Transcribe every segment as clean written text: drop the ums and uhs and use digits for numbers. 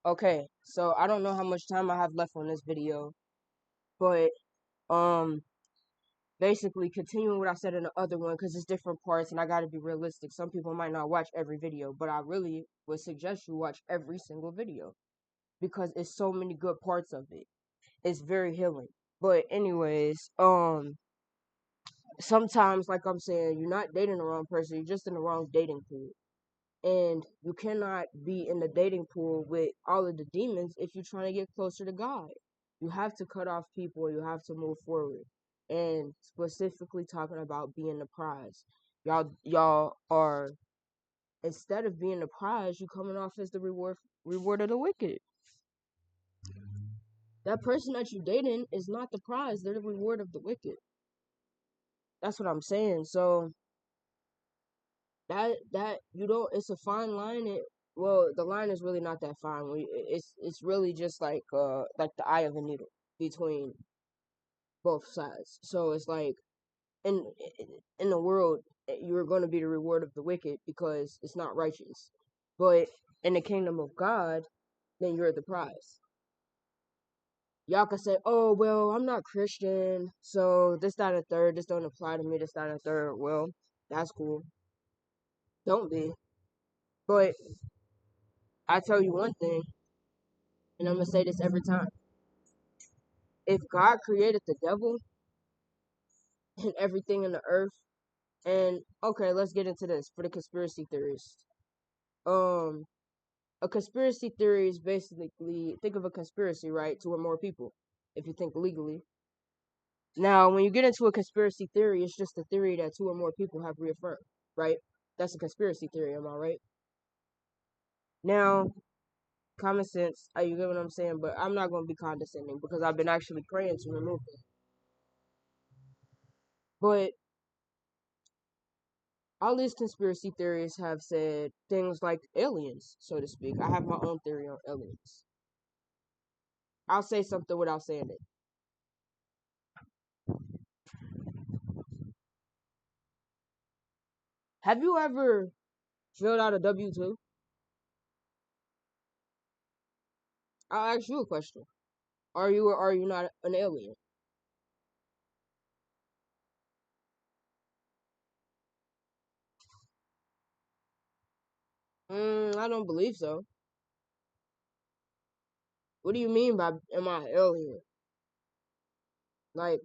Okay, so I don't know how much time I have left on this video, but um, basically continuing what I said in the other one because it's different parts and I got to be realistic. Some people might not watch every video, but I really would suggest you watch every single video because it's so many good parts of it. It's very healing. But anyways, sometimes like I'm saying, you're not dating the wrong person, you're just in the wrong dating pool. And you cannot be in the dating pool with all of the demons if you're trying to get closer to God. You have to cut off people, you have to move forward. And specifically talking about being the prize. Y'all are, instead of being the prize, you coming off as the reward of the wicked. That person that you dating is not the prize, they're the reward of the wicked. That's what I'm saying. So that you don't, it's a fine line. Well, the line is really not that fine. It's really just like the eye of a needle between both sides. So it's like in in the world you're going to be the reward of the wicked because it's not righteous, but in the kingdom of God, then you're the prize. Y'all can say, "Oh well, I'm not Christian, so this, that, and the third. This don't apply to me. This, that, and the third." Well, that's cool. Don't be. But I tell you one thing, and I'm gonna say this every time. If God created the devil and everything in the earth, and okay, let's get into this for the conspiracy theorists. Um, a conspiracy theory is basically, think of a conspiracy, right, to more people. If you think legally. Now, when you get into a conspiracy theory, it's just a theory that two or more people have reaffirmed, right? That's a conspiracy theory, am I right? Now, common sense, you get what I'm saying? But I'm not going to be condescending because I've been actually praying to remove it. But all these conspiracy theories have said things like aliens, so to speak. I have my own theory on aliens. I'll say something without saying it. Have you ever filled out a W-2? I'll ask you a question. Are you or are you not an alien? I don't believe so. What do you mean by am I an alien? Like,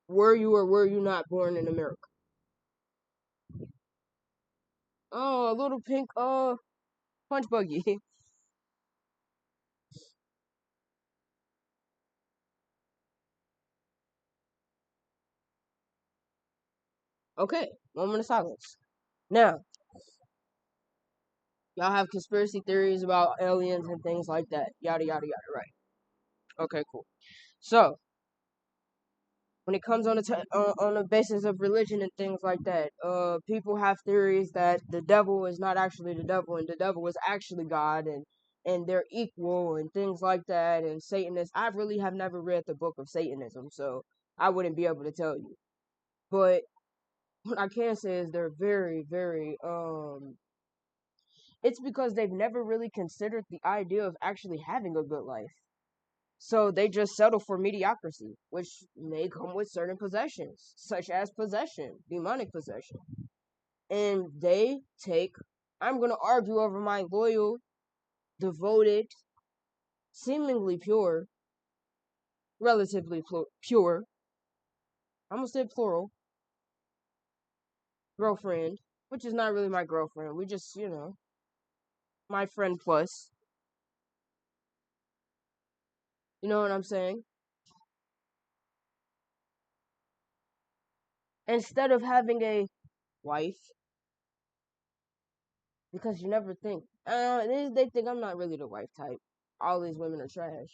were you or were you not born in America? Oh, a little pink punch buggy. Okay, moment of silence. Now, y'all have conspiracy theories about aliens and things like that. Yada yada yada, right? Okay, cool. So, when it comes on on the basis of religion and things like that, people have theories that the devil is not actually the devil and the devil is actually God, and they're equal and things like that. And Satanists, I really have never read the book of Satanism, so I wouldn't be able to tell you. But what I can say is they're very, very it's because they've never really considered the idea of actually having a good life. So they just settle for mediocrity, which may come with certain possessions, such as possession, demonic possession. And they take, I'm going to argue over my loyal, devoted, seemingly pure, relatively pure, I almost said plural, girlfriend, which is not really my girlfriend. We just, my friend plus. You know what I'm saying? Instead of having a wife, because you never think, they think I'm not really the wife type. All these women are trash.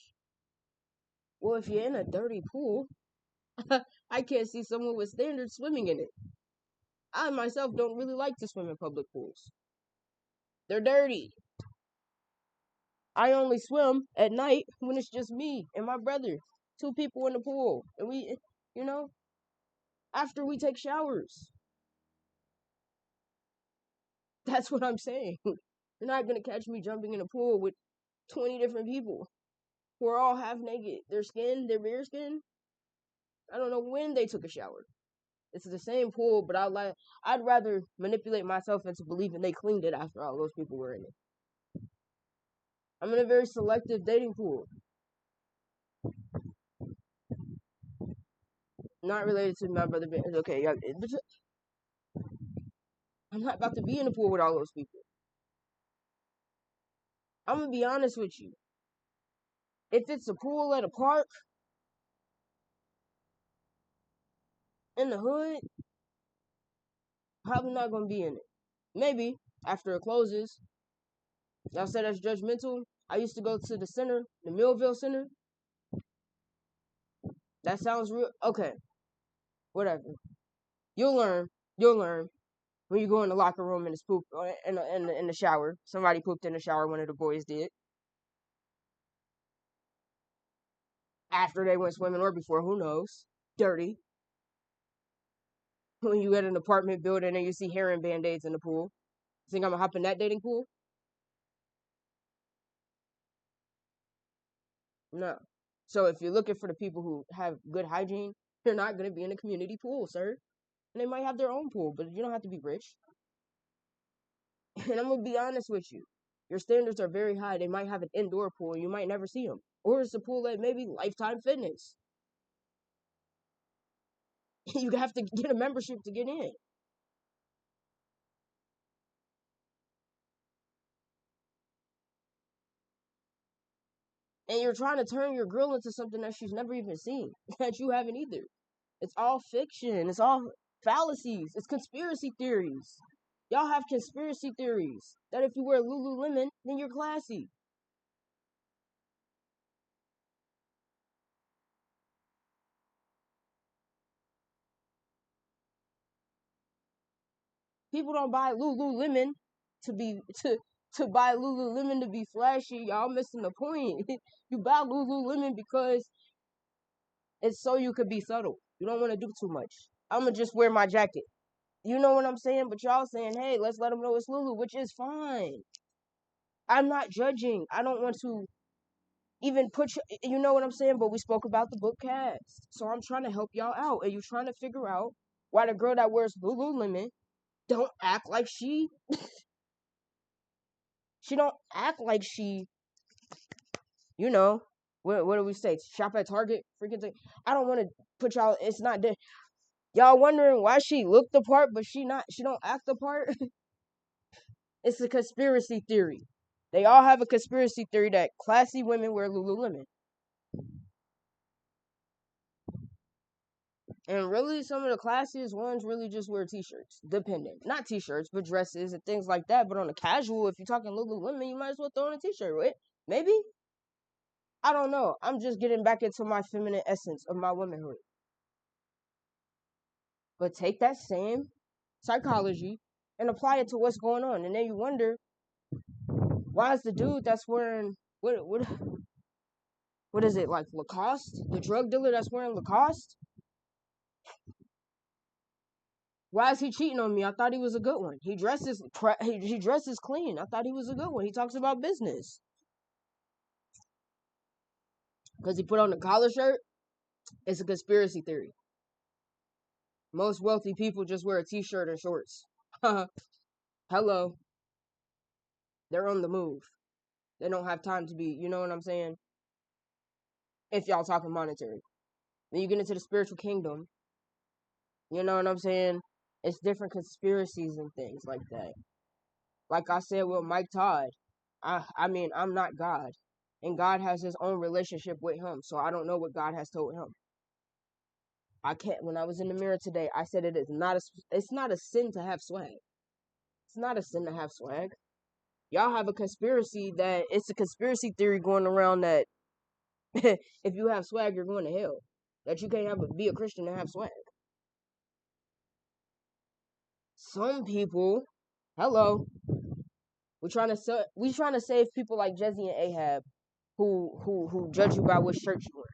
Well, if you're in a dirty pool, I can't see someone with standards swimming in it. I myself don't really like to swim in public pools. They're dirty. I only swim at night when it's just me and my brother. Two people in the pool. And we, you know, after we take showers. That's what I'm saying. You're not gonna catch me jumping in a pool with 20 different people who are all half naked. Their bare skin. I don't know when they took a shower. It's the same pool, but I'd rather manipulate myself into believing they cleaned it after all those people were in it. I'm in a very selective dating pool. Not related to my brother. Okay, yeah, I'm not about to be in the pool with all those people. I'm gonna be honest with you. If it's a pool at a park in the hood, probably not gonna be in it. Maybe after it closes. Y'all say that's judgmental. I used to go to the center, the Millville Center. That sounds real. Okay, whatever. You'll learn. You'll learn when you go in the locker room and it's poop in the shower. Somebody pooped in the shower. One of the boys did after they went swimming or before. Who knows? Dirty. When you at an apartment building and you see hair and band-aids in the pool, you think I'm gonna hop in that dating pool? No. So if you're looking for the people who have good hygiene, you're not gonna be in a community pool, sir. And they might have their own pool, but you don't have to be rich. And I'm gonna be honest with you. Your standards are very high. They might have an indoor pool and you might never see them. Or it's a pool at maybe Lifetime Fitness. You have to get a membership to get in. And you're trying to turn your girl into something that she's never even seen, that you haven't either. It's all fiction. It's all fallacies. It's conspiracy theories. Y'all have conspiracy theories that if you wear Lululemon, then you're classy. People don't buy Lululemon to be to buy Lululemon to be flashy. Y'all missing the point. You buy Lululemon because it's so you could be subtle. You don't want to do too much. I'm gonna just wear my jacket. You know what I'm saying? But y'all saying, hey, let's let them know it's Lulu, which is fine. I'm not judging. I don't want to even you know what I'm saying? But we spoke about the book cast. So I'm trying to help y'all out. And you trying to figure out why the girl that wears Lululemon don't act like she don't act like she, you know, what do we say? Shop at Target? Freaking thing. I don't want to put y'all, it's not there. Y'all wondering why she looked the part, but she don't act the part? It's a conspiracy theory. They all have a conspiracy theory that classy women wear Lululemon. And really, some of the classiest ones really just wear t-shirts, depending. Not t-shirts, but dresses and things like that. But on a casual, if you're talking Lululemon, you might as well throw on a t-shirt with. Maybe? I don't know. I'm just getting back into my feminine essence of my womanhood. But take that same psychology and apply it to what's going on. And then you wonder, why is the dude that's wearing, what is it, like Lacoste? The drug dealer that's wearing Lacoste? Why is he cheating on me? I thought he was a good one. He dresses clean. I thought he was a good one. He talks about business. Because he put on a collar shirt? It's a conspiracy theory. Most wealthy people just wear a t-shirt and shorts. Hello. They're on the move. They don't have time to be, you know what I'm saying? If y'all talking monetary. When you get into the spiritual kingdom, you know what I'm saying? It's different conspiracies and things like that. Like I said with Mike Todd, I mean, I'm not God. And God has his own relationship with him. So I don't know what God has told him. I can't, when I was in the mirror today, I said it's not a sin to have swag. It's not a sin to have swag. Y'all have a conspiracy that it's a conspiracy theory going around that if you have swag, you're going to hell. That you can't be a Christian and have swag. Some people, hello, we trying to save people like Jesse and Ahab, who judge you by what shirt you wear.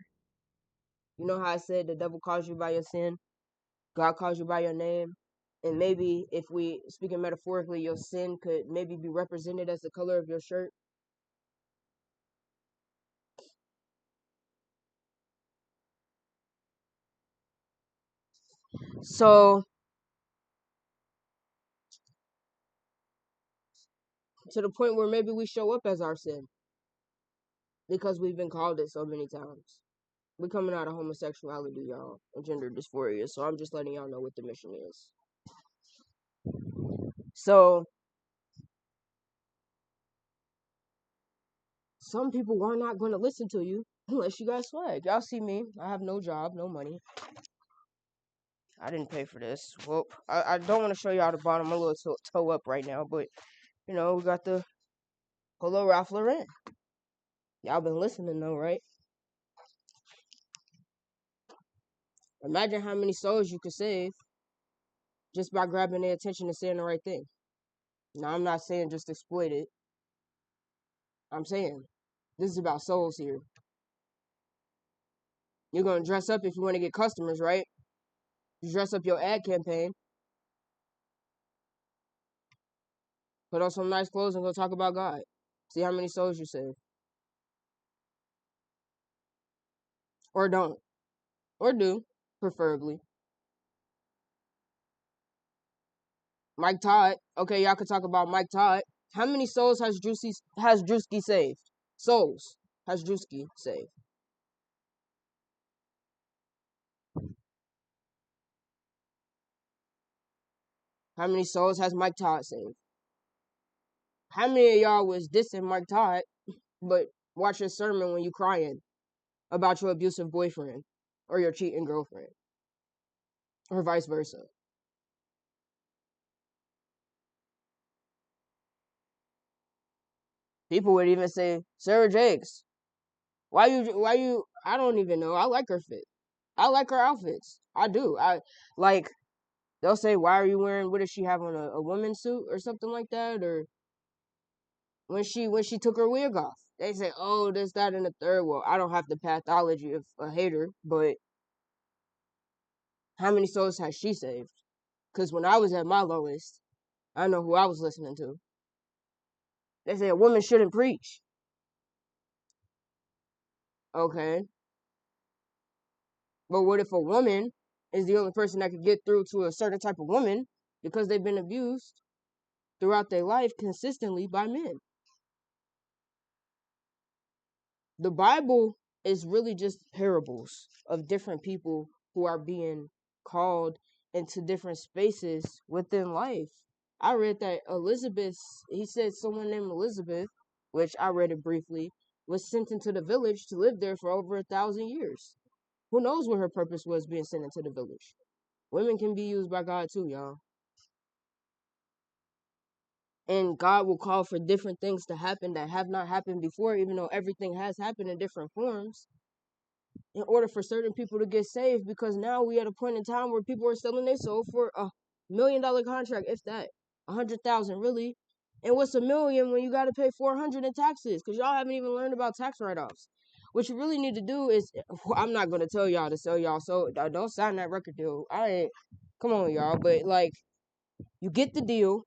You know how I said the devil calls you by your sin, God calls you by your name. And maybe if we speaking metaphorically, your sin could maybe be represented as the color of your shirt. So to the point where maybe we show up as our sin because we've been called it so many times. We're coming out of homosexuality, y'all, and gender dysphoria. So I'm just letting y'all know what the mission is. So some people are not going to listen to you unless you got swag. Y'all see me. I have no job, no money. I didn't pay for this. Well, I don't want to show y'all the bottom. I'm a little toe up right now, but you know, we got the Polo Ralph Lauren. Y'all been listening though, right? Imagine how many souls you could save just by grabbing their attention and saying the right thing. Now, I'm not saying just exploit it. I'm saying this is about souls here. You're going to dress up if you want to get customers, right? You dress up your ad campaign, put on some nice clothes, and go talk about God. See how many souls you save. Or don't. Or do, preferably. Mike Todd. Okay, y'all can talk about Mike Todd. How many souls has Drewski saved? Souls has Drewski saved. How many souls has Mike Todd saved? How many of y'all was dissing Mike Todd, but watch his sermon when you crying about your abusive boyfriend or your cheating girlfriend, or vice versa? People would even say, Sarah Jakes, why you, I don't even know. I like her fit. I like her outfits. I do. I like, they'll say, why are you wearing, what does she have on, a woman's suit or something like that? Or when she took her wig off, they say, oh, this, that, and the third. Well, I don't have the pathology of a hater, but how many souls has she saved? Because when I was at my lowest, I know who I was listening to. They say a woman shouldn't preach. Okay. But what if a woman is the only person that could get through to a certain type of woman because they've been abused throughout their life consistently by men? The Bible is really just parables of different people who are being called into different spaces within life. I read that Elizabeth, he said someone named Elizabeth, which I read it briefly, was sent into the village to live there for over 1,000 years. Who knows what her purpose was being sent into the village? Women can be used by God too, y'all. And God will call for different things to happen that have not happened before, even though everything has happened in different forms, in order for certain people to get saved. Because now we at a point in time where people are selling their soul for $1 million contract, if that, 100,000 really. And what's a million when you got to pay 400 in taxes? Because y'all haven't even learned about tax write-offs. What you really need to do is, I'm not gonna tell y'all to sell y'all, so don't sign that record deal. I ain't. Come on, y'all. But like, you get the deal.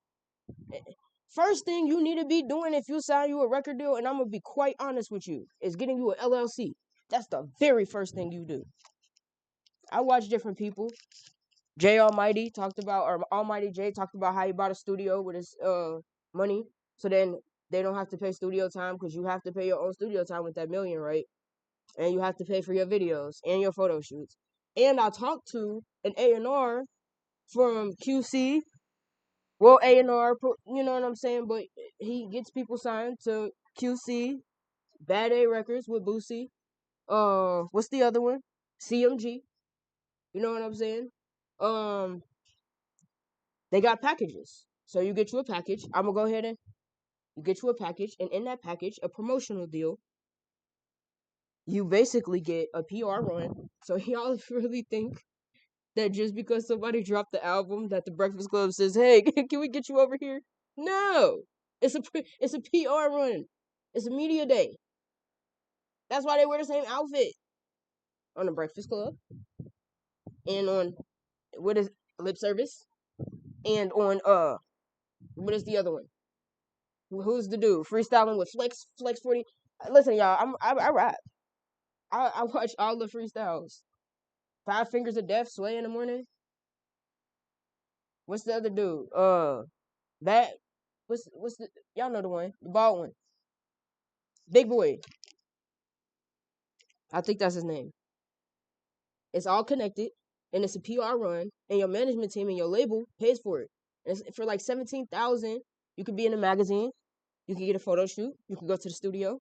First thing you need to be doing if you sign you a record deal, and I'm gonna be quite honest with you, is getting you an LLC. That's the very first thing you do. I watch different people. Jay Almighty talked about, or Almighty Jay talked about how he bought a studio with his money, so then they don't have to pay studio time because you have to pay your own studio time with that million, right? And you have to pay for your videos and your photo shoots. And I talked to an A&R from QC. Well, A&R, you know what I'm saying? But he gets people signed to QC, Bad A Records with Boosie. What's the other one? CMG. You know what I'm saying? Um, they got packages. So you get you a package. I'm gonna go ahead and you get you a package, and in that package, a promotional deal. You basically get a PR run. So y'all really think that just because somebody dropped the album, that the Breakfast Club says, "Hey, can we get you over here?" No, it's a PR run. It's a media day. That's why they wear the same outfit on the Breakfast Club and on what is lip service. and on what is the other one? Who's the dude freestyling with Flex 40? Listen, y'all, I rap. I watch all the freestyles. Five Fingers of Death, Sway in the morning. What's the other dude? That what's the y'all know the one, the bald one, Big Boy. I think that's his name. It's all connected, and it's a PR run, and your management team and your label pays for it. And it's for like 17,000. You could be in a magazine. You can get a photo shoot. You can go to the studio.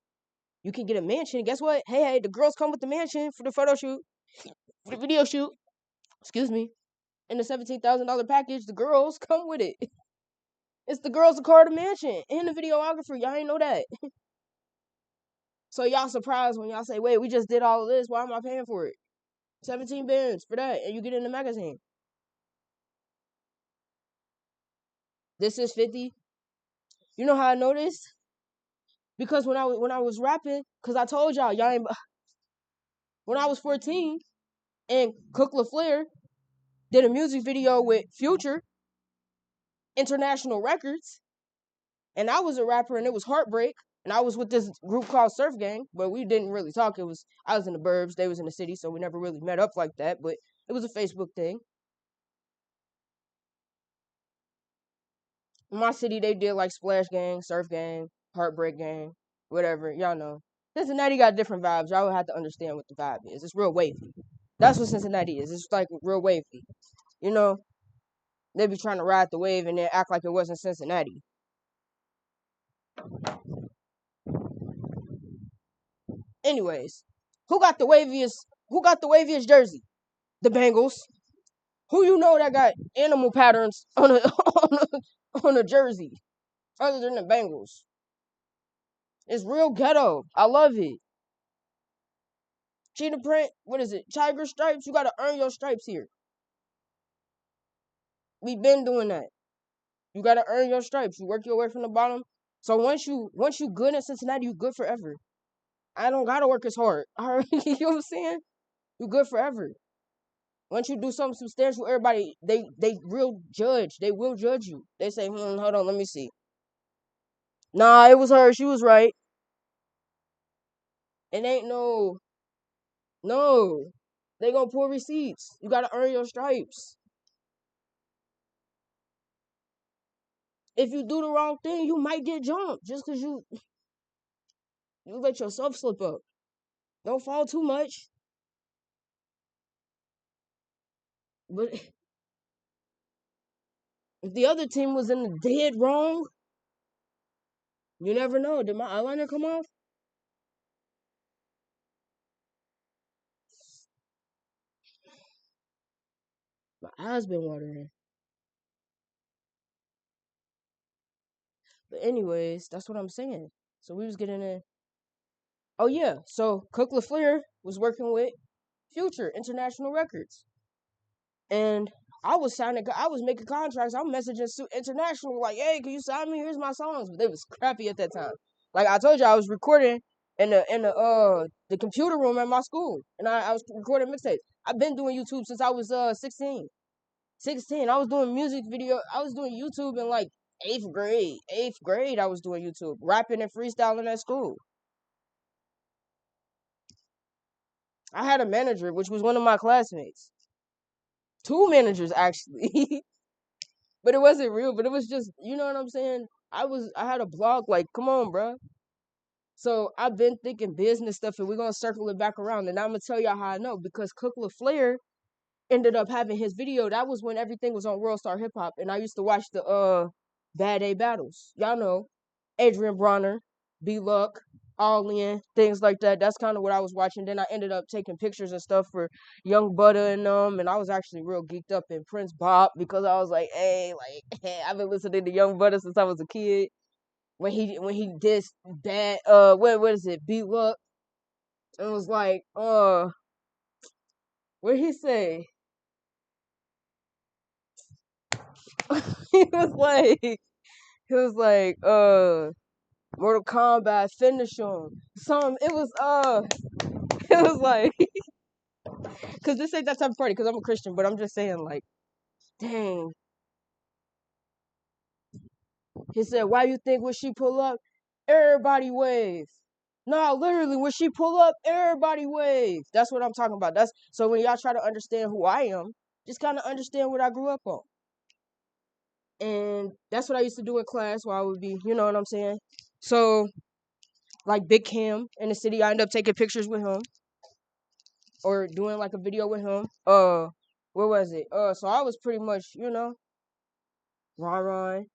You can get a mansion. Guess what? Hey, the girls come with the mansion for the photo shoot, for the video shoot. Excuse me. In the $17,000 package, the girls come with it. It's the girls, the car, the mansion, and the videographer. Y'all ain't know that. So y'all surprised when y'all say, "Wait, we just did all of this. Why am I paying for it? 17 bands for that, and you get in the magazine." This is 50. You know how I know this? Because when I was rapping, cause I told y'all ain't. When I was 14, and Cook LaFleur did a music video with Future, International Records, and I was a rapper, and it was Heartbreak, and I was with this group called Surf Gang, but we didn't really talk. I was in the burbs, they was in the city, so we never really met up like that. But it was a Facebook thing. In my city, they did like Splash Gang, Surf Gang, Heartbreak Gang, whatever. Y'all know. Cincinnati got different vibes. Y'all would have to understand what the vibe is. It's real wavy. That's what Cincinnati is. It's like real wavy. You know, they be trying to ride the wave and then act like it wasn't Cincinnati. Anyways, who got the waviest? Who got the waviest jersey? The Bengals. Who you know that got animal patterns on a on a jersey other than the Bengals? It's real ghetto. I love it. Cheetah print. What is it? Tiger stripes. You gotta earn your stripes here. We been doing that. You gotta earn your stripes. You work your way from the bottom. So once you good in Cincinnati, you good forever. I don't gotta work as hard. All right, you know what I'm saying? You good forever. Once you do something substantial, everybody they real judge. They will judge you. They say, hold on, let me see. Nah, it was her. She was right. It ain't no. They gonna pull receipts. You gotta earn your stripes. If you do the wrong thing, you might get jumped just cause you let yourself slip up. Don't fall too much. But if the other team was in the dead wrong, you never know. Did my eyeliner come off? My eyes been watering. But anyways, that's what I'm saying. So we was getting in. Oh yeah. So Cook LaFleur was working with Future International Records, and I was making contracts. I'm messaging International like, "Hey, can you sign me? Here's my songs." But they was crappy at that time. Like I told you, I was recording in the computer room at my school, and I was recording mixtapes. I've been doing YouTube since I was 16. 16. I was doing music video. I was doing YouTube in like eighth grade. Eighth grade, I was doing YouTube, rapping and freestyling at school. I had a manager, which was one of my classmates. Two managers actually, but it wasn't real. But it was just, you know what I'm saying. I had a blog. Like, come on, bro. So I've been thinking business stuff, and we're gonna circle it back around. And I'm gonna tell y'all how I know because Cook LaFleur ended up having his video. That was when everything was on World Star Hip Hop, and I used to watch the Bad A battles. Y'all know Adrian Bronner, B Luck, All In, things like that. That's kind of what I was watching. Then I ended up taking pictures and stuff for Young Butter and and I was actually real geeked up in Prince Bop because I was like, hey, like hey, I've been listening to Young Butter since I was a kid. When he did that what is it, B Luck, it was like what he say? he was like he was like Mortal Kombat finish him. Some it was it was like because this ain't that type of party because I'm a Christian, but I'm just saying like dang, He said, "Why you think when she pull up, everybody wave?" No, literally, when she pull up, everybody wave. That's what I'm talking about. That's so when y'all try to understand who I am, just kind of understand what I grew up on. And that's what I used to do in class while I would be, you know what I'm saying? So, like Big Cam in the city, I end up taking pictures with him or doing like a video with him. Where was it? So I was pretty much, Ron Ron.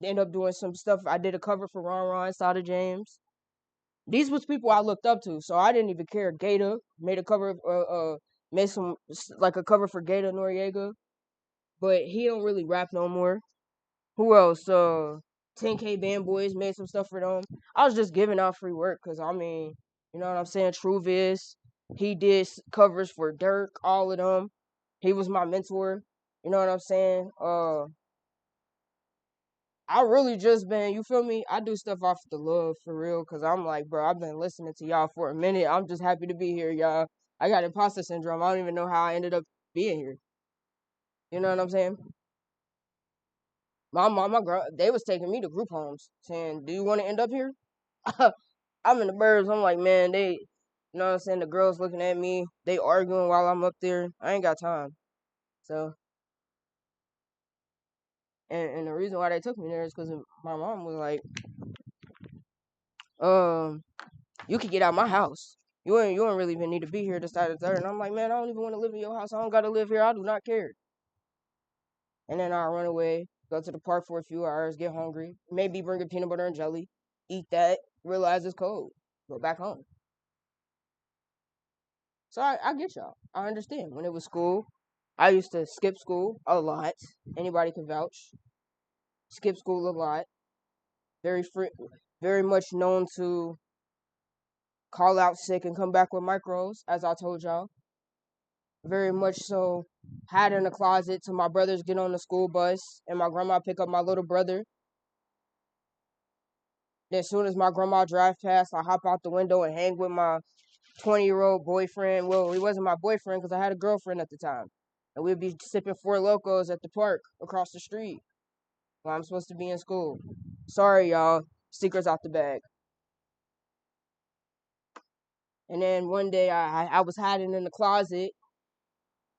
End up doing some stuff. I did a cover for Ron Ron, Sada James. These was people I looked up to, so I didn't even care. Gator made a cover, made some like a cover for Gator Noriega, but he don't really rap no more. Who else? 10K Band Boys made some stuff for them. I was just giving out free work because I mean, you know what I'm saying. True Viz, he did covers for Dirk, all of them. He was my mentor. You know what I'm saying. I really just been, you feel me? I do stuff off the love for real, cause I'm like, bro, I've been listening to y'all for a minute. I'm just happy to be here, y'all. I got imposter syndrome. I don't even know how I ended up being here. You know what I'm saying? My mom, my girl, they was taking me to group homes, saying, "Do you want to end up here?" I'm in the burbs. I'm like, man, you know what I'm saying? The girls looking at me, they arguing while I'm up there. I ain't got time. So, and the reason why they took me there is because my mom was like, um, you could get out my house. You don't really even need to be here this side of the third. And I'm like, man, I don't even want to live in your house. I don't gotta live here. I do not care. And then I run away, go to the park for a few hours, get hungry, maybe bring a peanut butter and jelly, eat that, realize it's cold, go back home. So I get y'all. I understand. When it was school, I used to skip school a lot. Anybody can vouch. Skip school a lot. Very free, very much known to call out sick and come back with micros, as I told y'all. Very much so. Hide in the closet till my brothers get on the school bus and my grandma pick up my little brother. Then as soon as my grandma drive past, I hop out the window and hang with my 20-year-old boyfriend. Well, he wasn't my boyfriend because I had a girlfriend at the time. And we'd be sipping Four Locos at the park across the street while I'm supposed to be in school. Sorry, y'all. Secrets out the bag. And then one day I was hiding in the closet.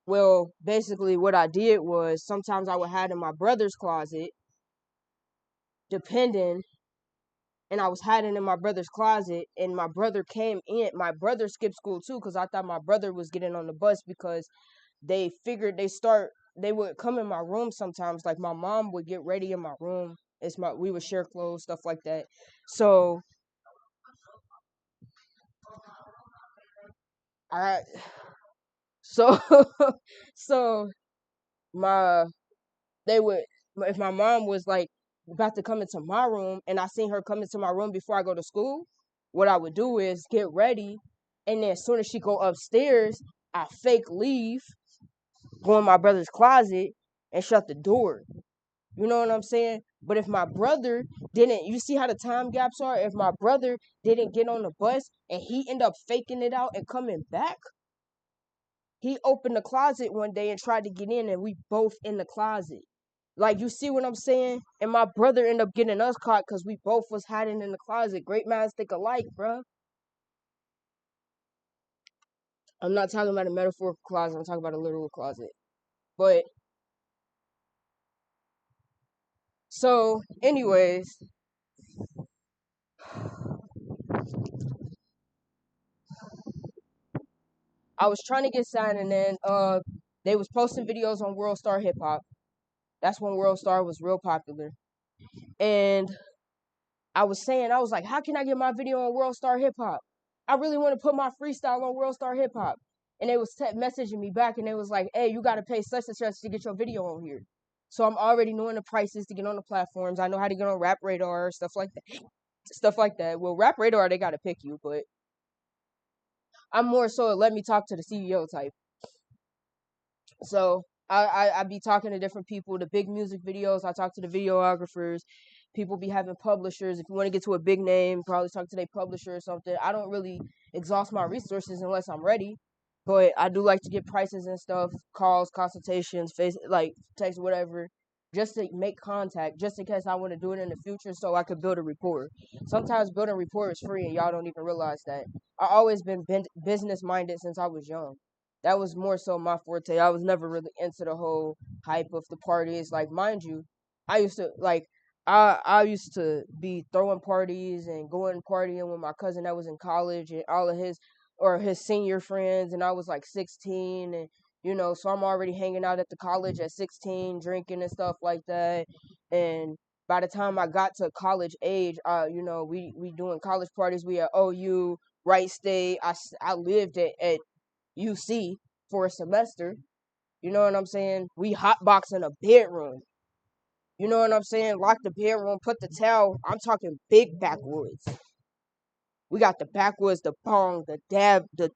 Well, basically what I did was sometimes I would hide in my brother's closet, depending, and I was hiding in my brother's closet, and my brother came in. My brother skipped school too because I thought my brother was getting on the bus because they figured they would come in my room sometimes. Like my mom would get ready in my room. We would share clothes, stuff like that. So I so so my they would if my mom was like about to come into my room and I seen her come into my room before I go to school, what I would do is get ready, and then as soon as she go upstairs, I fake leave, go in my brother's closet, and shut the door. You know what I'm saying? But if my brother didn't, you see how the time gaps are? If my brother didn't get on the bus and he ended up faking it out and coming back, he opened the closet one day and tried to get in, and we both in the closet. Like, you see what I'm saying? And my brother ended up getting us caught because we both was hiding in the closet. Great minds think alike, bruh. I'm not talking about a metaphorical closet. I'm talking about a literal closet. But, so, anyways, I was trying to get signed, and then they was posting videos on World Star Hip Hop. That's when World Star was real popular. And I was like, how can I get my video on World Star Hip Hop? I really want to put my freestyle on World Star Hip Hop. And they was messaging me back, and they was like, hey, you got to pay such and such to get your video on here. So I'm already knowing the prices to get on the platforms. I know how to get on Rap Radar, stuff like that. Stuff like that. Well, Rap Radar, they got to pick you, but I'm more so let me talk to the CEO type. So I be talking to different people, the big music videos. I talk to the videographers. People be having publishers. If you want to get to a big name, probably talk to their publisher or something. I don't really exhaust my resources unless I'm ready, but I do like to get prices and stuff, calls, consultations, face like text, whatever. just to make contact, just in case I want to do it in the future so I could build a rapport. Sometimes building rapport is free and y'all don't even realize that. I always been business minded since I was young. That was more so my forte. I was never really into the whole hype of the parties. Like, mind you, I used to like I used to be throwing parties and going partying with my cousin that was in college and all of his senior friends, and I was like 16, and so I'm already hanging out at the college at 16, drinking and stuff like that. And by the time I got to college age, we doing college parties. We at OU, Wright State. I lived at UC for a semester. You know what I'm saying? We hotbox in a bedroom. You know what I'm saying? Lock the bedroom, put the towel. I'm talking big backwoods. We got the backwoods, the bong, the dab, the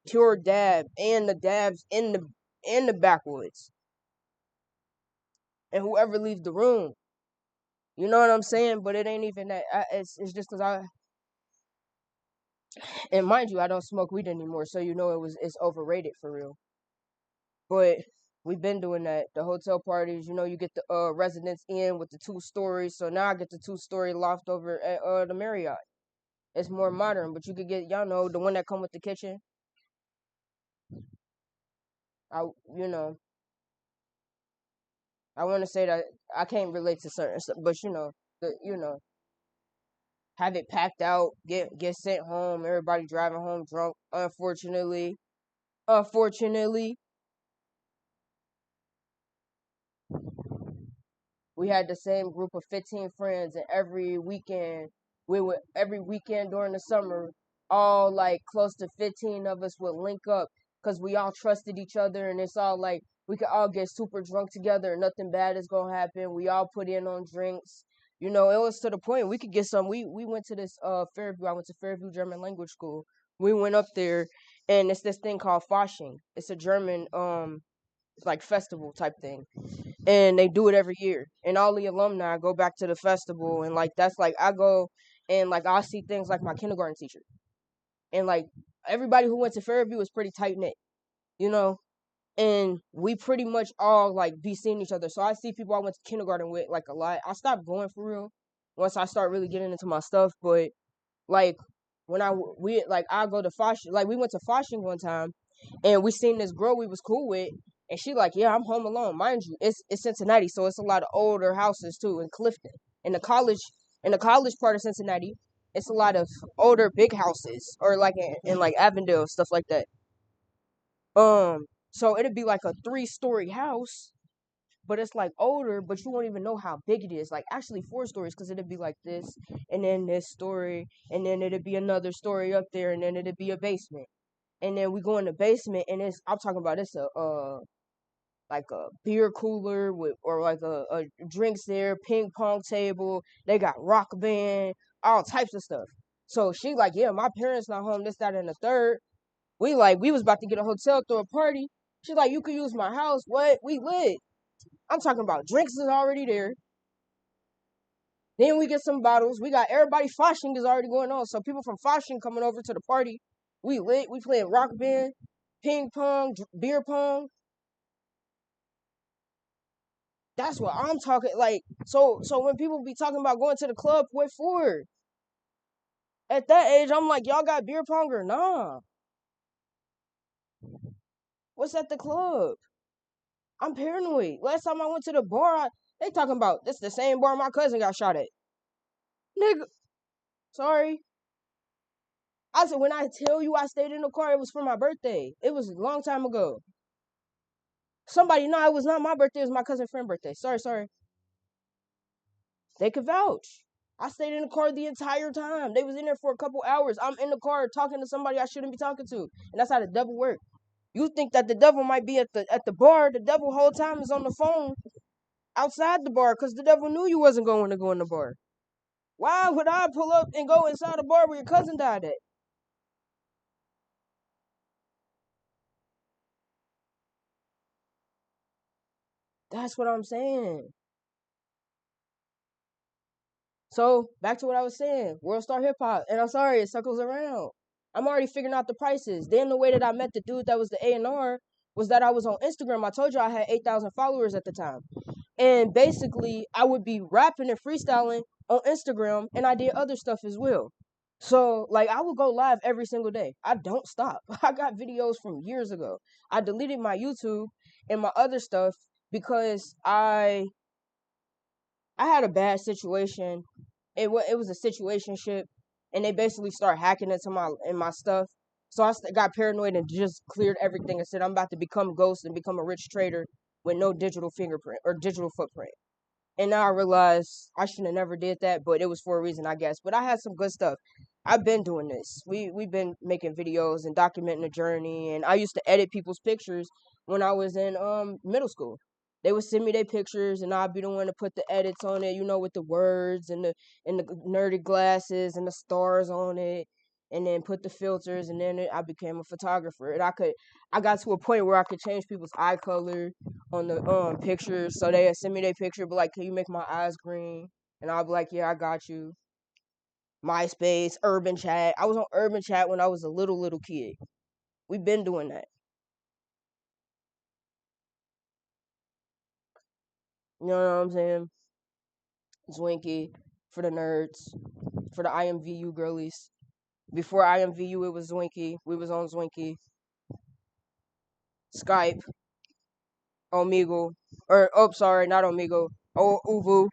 pure dab, and the dabs in the backwoods. And whoever leaves the room, you know what I'm saying? But it ain't even that. It's just because and mind you, I don't smoke weed anymore, so it's overrated for real. But we've been doing that. The hotel parties, you get the residence in with the 2 stories. So now I get the 2 story loft over at the Marriott. It's more modern, but you could get y'all know the one that come with the kitchen. I you know I want to say that I can't relate to certain stuff, but have it packed out, get sent home. Everybody driving home drunk. Unfortunately, we had the same group of 15 friends, and every weekend during the summer, all like close to 15 of us would link up because we all trusted each other, and it's all like we could all get super drunk together, and nothing bad is gonna happen. We all put in on drinks. It was to the point we could get some. We went to this Fairview. I went to Fairview German Language School. We went up there, and it's this thing called Fasching. It's a German like festival type thing, and they do it every year. And all the alumni go back to the festival, and like that's like I go and like I see things like my kindergarten teacher, and like everybody who went to Fairview is pretty tight knit, you know. And we pretty much all like be seeing each other. So I see people I went to kindergarten with like a lot. I stopped going for real once I start really getting into my stuff, but like when I go to Flushing, like we went to Flushing one time, and we seen this girl we was cool with, and she like, yeah, I'm home alone. Mind you, it's Cincinnati, so it's a lot of older houses too in Clifton. In the college in the college part of Cincinnati, it's a lot of older big houses, or like in like Avondale, stuff like that. So it'd be like a 3 story house, but it's like older, but you won't even know how big it is. Like actually 4 stories, because it'd be like this, and then this story, and then it'd be another story up there, and then it'd be a basement. And then we go in the basement, and I'm talking about it's a like a beer cooler with, or like a drinks there, ping pong table. They got rock band, all types of stuff. So she like, yeah, my parents not home, this, that, and the third. We was about to get a hotel, throw a party. She like, you could use my house. What? We lit. I'm talking about drinks is already there. Then we get some bottles. We got everybody Flushing is already going on. So people from Flushing coming over to the party. We lit. We playing rock band, ping pong, beer pong. That's what I'm talking. Like, so when people be talking about going to the club, what for? At that age, I'm like, y'all got beer pong or nah? What's at the club? I'm paranoid. Last time I went to the bar, they talking about this the same bar my cousin got shot at. Nigga, sorry. I said, when I tell you I stayed in the car, it was for my birthday. It was a long time ago. Somebody, no, it was not my birthday. It was my cousin's friend's birthday. Sorry. They could vouch. I stayed in the car the entire time. They was in there for a couple hours. I'm in the car talking to somebody I shouldn't be talking to. And that's how the devil works. You think that the devil might be at the bar. The devil whole time is on the phone outside the bar, because the devil knew you wasn't going to go in the bar. Why would I pull up and go inside the bar where your cousin died at? That's what I'm saying. So back to what I was saying, World Star Hip Hop, and I'm sorry, it circles around. I'm already figuring out the prices. Then the way that I met the dude that was the A&R was that I was on Instagram. I told you I had 8,000 followers at the time. And basically, I would be rapping and freestyling on Instagram, and I did other stuff as well. So, like, I would go live every single day. I don't stop. I got videos from years ago. I deleted my YouTube and my other stuff because I had a bad situation. It was a situationship, and they basically started hacking into my stuff. So got paranoid and just cleared everything and said I'm about to become Ghost and become a rich trader with no digital fingerprint or digital footprint. And now I realize I shouldn't have never did that, but it was for a reason, I guess. But I had some good stuff. I've been doing this. We've been making videos and documenting the journey. And I used to edit people's pictures when I was in middle school. They would send me their pictures, and I'd be the one to put the edits on it, with the words and the nerdy glasses and the stars on it, and then put the filters. And then I became a photographer, and I got to a point where I could change people's eye color on the pictures. So they send me their picture, but like, can you make my eyes green? And I'll be like, yeah, I got you. MySpace, Urban Chat. I was on Urban Chat when I was a little kid. We've been doing that. You know what I'm saying? Zwinky for the nerds, for the IMVU girlies. Before IMVU, it was Zwinky. We was on Zwinky, Skype, Omegle, or sorry, not Omegle. Oh, Uvu.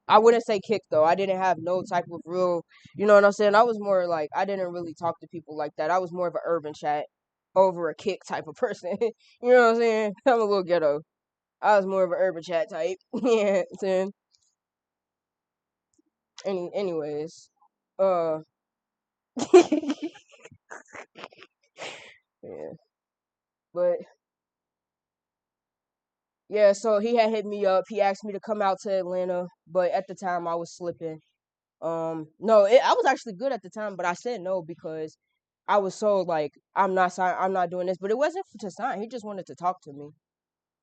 I wouldn't say kick though. I didn't have no type of real, you know what I'm saying? I was more like, I didn't really talk to people like that. I was more of an Urban Chat over a kick type of person. You know what I'm saying? I'm a little ghetto. I was more of an Urban Chat type. Yeah, I'm saying. Anyways, uh, yeah, but yeah. So he had hit me up. He asked me to come out to Atlanta, but at the time I was slipping. No, I was actually good at the time, but I said no because I was so like, I'm not doing this. But it wasn't to sign. He just wanted to talk to me.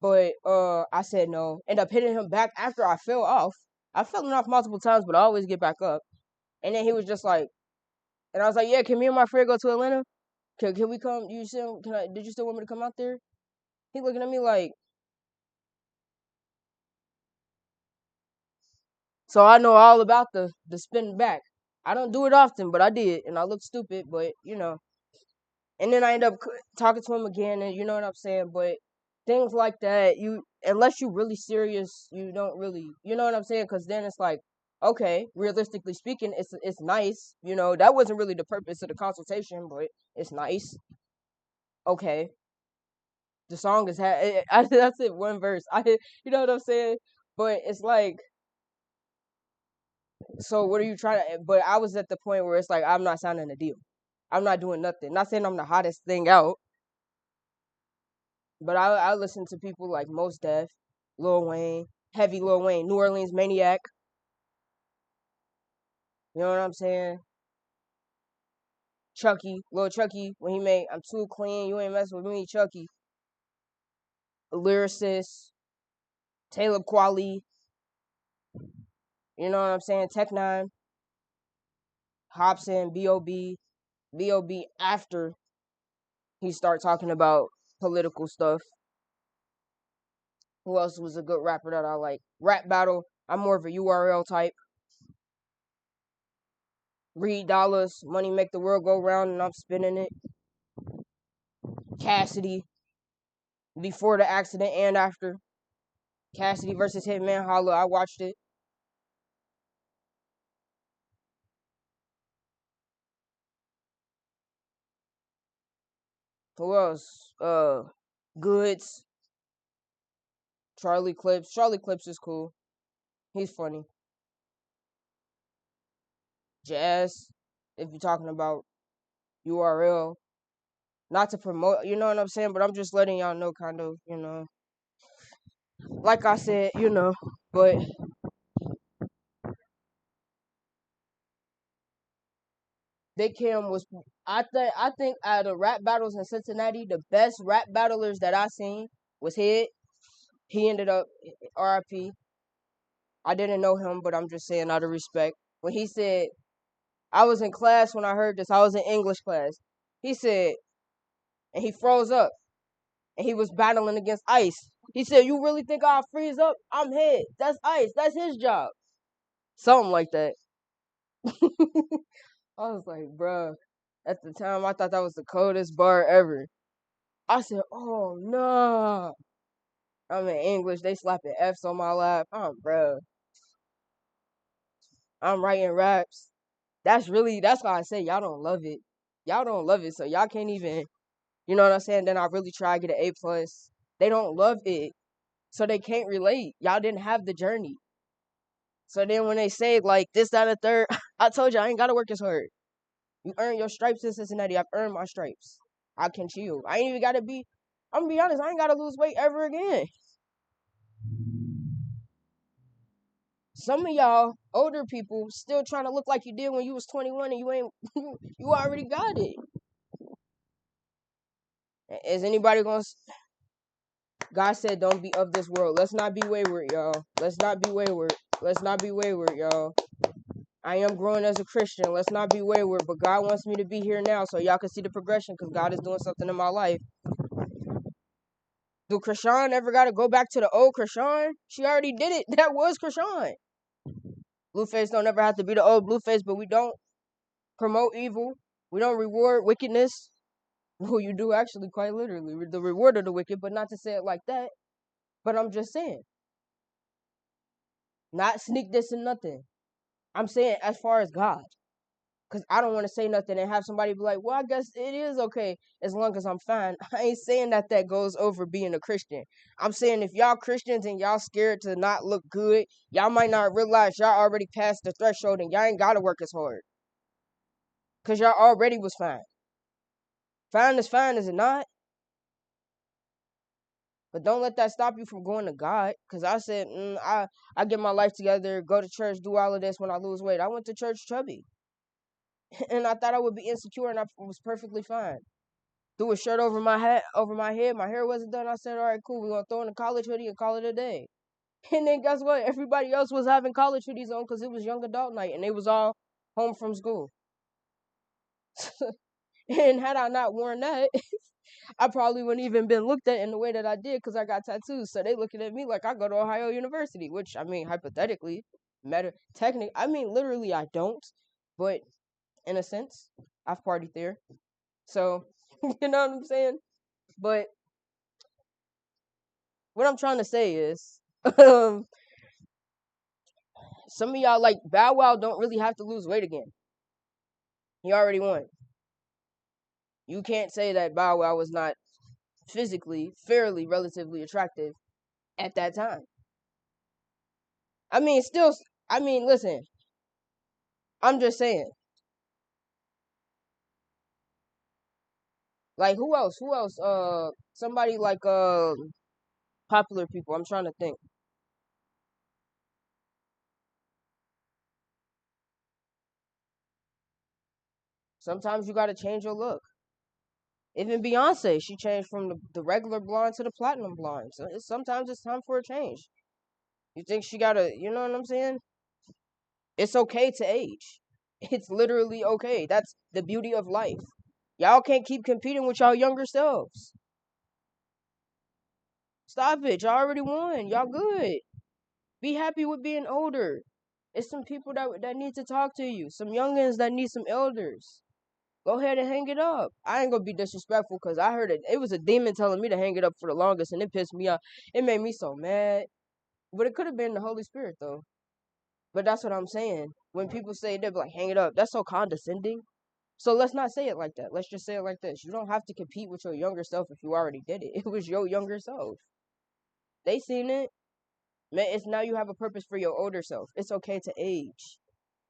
But I said no. End up hitting him back after I fell off. I fell off multiple times, but I always get back up. And then he was just like, and I was like, yeah, can me and my friend go to Atlanta? Can we come? You still Did you still want me to come out there? He looking at me like, so I know all about the spin back. I don't do it often, but I did, and I look stupid, but And then I end up talking to him again, and you know what I'm saying. But things like that, unless you really serious, you don't really, you know what I'm saying. Because then it's like, okay, realistically speaking, it's nice. That wasn't really the purpose of the consultation, but it's nice. Okay, the song is that's it, one verse. You know what I'm saying. But it's like, so what are you trying to? But I was at the point where it's like, I'm not signing a deal. I'm not doing nothing. Not saying I'm the hottest thing out. But I listen to people like Mos Def, Lil Wayne, heavy Lil Wayne, New Orleans Maniac. You know what I'm saying? Chucky, Lil Chucky, when he made "I'm Too Clean," you ain't messing with me, Chucky. Lyricist, Talib Kweli. You know what I'm saying? Tech Nine, Hobson, B.O.B. B.O.B. after he started talking about political stuff. Who else was a good rapper that I like? Rap Battle. I'm more of a URL type. Read Dollars, Money Make the World Go Round, and I'm spinning it. Cassidy, before the accident and after. Cassidy versus Hitman Holla. I watched it. Who else? Goods. Charlie Clips. Charlie Clips is cool. He's funny. Jazz. If you're talking about URL. Not to promote, you know what I'm saying? But I'm just letting y'all know, kind of. Like I said. But Big Kim was. I think out of the rap battles in Cincinnati, the best rap battlers that I seen was Head. He ended up RIP. I didn't know him, but I'm just saying out of respect. When he said, I was in class when I heard this, I was in English class. He said, and he froze up, and he was battling against ice. He said, "You really think I'll freeze up? I'm head. That's ice. That's his job." Something like that. I was like, bruh. At the time, I thought that was the coldest bar ever. I said, "Oh no!" I'm in English. They slapping F's on my lap. Bruh. I'm writing raps. That's why I say y'all don't love it. Y'all don't love it, so y'all can't even, you know what I'm saying? Then I really try to get an A+. They don't love it, so they can't relate. Y'all didn't have the journey. So then when they say like this, that, and the third, I told you I ain't gotta work as hard. You earn your stripes in Cincinnati. I've earned my stripes. I can chill. I ain't even gotta be. I'm gonna be honest. I ain't gotta lose weight ever again. Some of y'all older people still trying to look like you did when you was 21 and you ain't. You already got it. Is anybody gonna? God said, "Don't be of this world." Let's not be wayward, y'all. Let's not be wayward. Let's not be wayward, y'all. I am growing as a Christian. Let's not be wayward. But God wants me to be here now so y'all can see the progression because God is doing something in my life. Do Krishan ever got to go back to the old Krishan? She already did it. That was Krishan. Blueface don't ever have to be the old Blueface, but we don't promote evil. We don't reward wickedness. Well, you do actually, quite literally. The reward of the wicked, but not to say it like that. But I'm just saying. Not sneak this and nothing. I'm saying as far as God. Because I don't want to say nothing and have somebody be like, well, I guess it is okay as long as I'm fine. I ain't saying that goes over being a Christian. I'm saying if y'all Christians and y'all scared to not look good, y'all might not realize y'all already passed the threshold and y'all ain't got to work as hard. Because y'all already was fine. Fine, is it not? But don't let that stop you from going to God. Because I said, I get my life together, go to church, do all of this when I lose weight. I went to church chubby. And I thought I would be insecure and I was perfectly fine. Threw a shirt over my head. My hair wasn't done. I said, all right, cool. We're going to throw in a college hoodie and call it a day. And then guess what? Everybody else was having college hoodies on because it was young adult night and they was all home from school. And had I not worn that, I probably wouldn't even been looked at in the way that I did because I got tattoos. So they looking at me like I go to Ohio University, which I mean, hypothetically, literally I don't, but in a sense, I've partied there. So, you know what I'm saying? But what I'm trying to say is, some of y'all like Bow Wow don't really have to lose weight again. He already won. You can't say that Bow Wow was not physically, fairly, relatively attractive at that time. Listen, I'm just saying. Like, who else? Who else? Somebody like, popular people. I'm trying to think. Sometimes you gotta change your look. Even Beyonce, she changed from the regular blonde to the platinum blonde. So sometimes it's time for a change. You think she gotta, you know what I'm saying? It's okay to age. It's literally okay. That's the beauty of life. Y'all can't keep competing with y'all younger selves. Stop it. Y'all already won. Y'all good. Be happy with being older. It's some people that need to talk to you. Some youngins that need some elders. Go ahead and hang it up. I ain't gonna be disrespectful because I heard it. It was a demon telling me to hang it up for the longest, and it pissed me off. It made me so mad. But it could have been the Holy Spirit though. But that's what I'm saying. When people say they're like, hang it up, that's so condescending. So let's not say it like that. Let's just say it like this. You don't have to compete with your younger self if you already did it. It was your younger self. They seen it. Man, it's now you have a purpose for your older self. It's okay to age.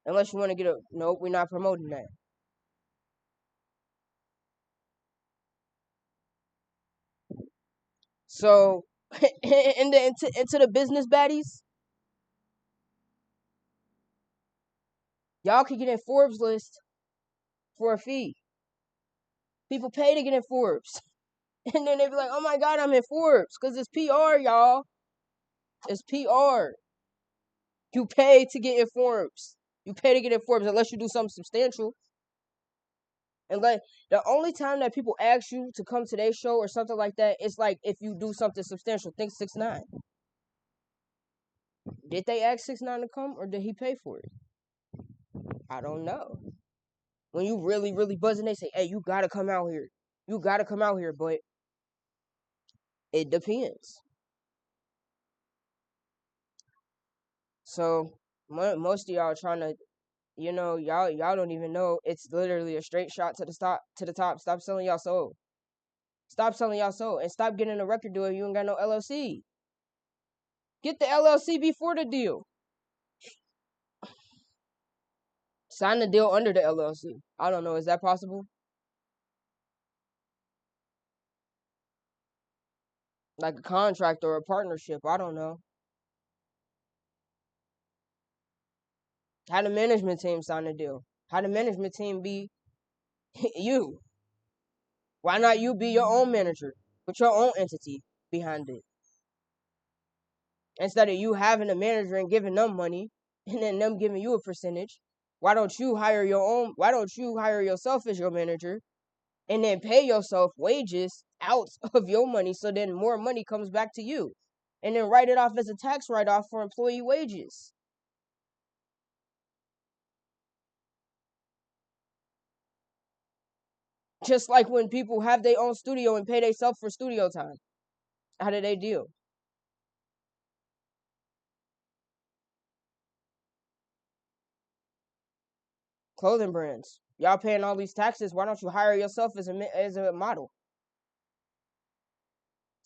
Unless you want to get a nope, we're not promoting that. So into the business baddies, y'all can get in Forbes list for a fee. People pay to get in Forbes. And then they be like, oh my God, I'm in Forbes. Because it's PR, y'all. It's PR. You pay to get in Forbes. You pay to get in Forbes unless you do something substantial. And like the only time that people ask you to come to their show or something like that, it's like if you do something substantial. Think 6ix9ine. Did they ask 6ix9ine to come, or did he pay for it? I don't know. When you really, really buzzing, they say, "Hey, you gotta come out here. You gotta come out here." But it depends. So most of y'all trying to, y'all don't even know it's literally a straight shot to the top. Stop selling y'all soul. Stop selling y'all soul, and stop getting a record deal if you ain't got no LLC. Get the LLC before the deal. Sign the deal under the LLC. I don't know. Is that possible? Like a contract or a partnership. I don't know. How the management team sign the deal? How the management team be you? Why not you be your own manager with your own entity behind it? Instead of you having a manager and giving them money and then them giving you a percentage, why don't you hire your own? Why don't you hire yourself as your manager and then pay yourself wages out of your money so then more money comes back to you? And then write it off as a tax write-off for employee wages. Just like when people have their own studio and pay themselves for studio time. How do they deal? Clothing brands. Y'all paying all these taxes. Why don't you hire yourself as a model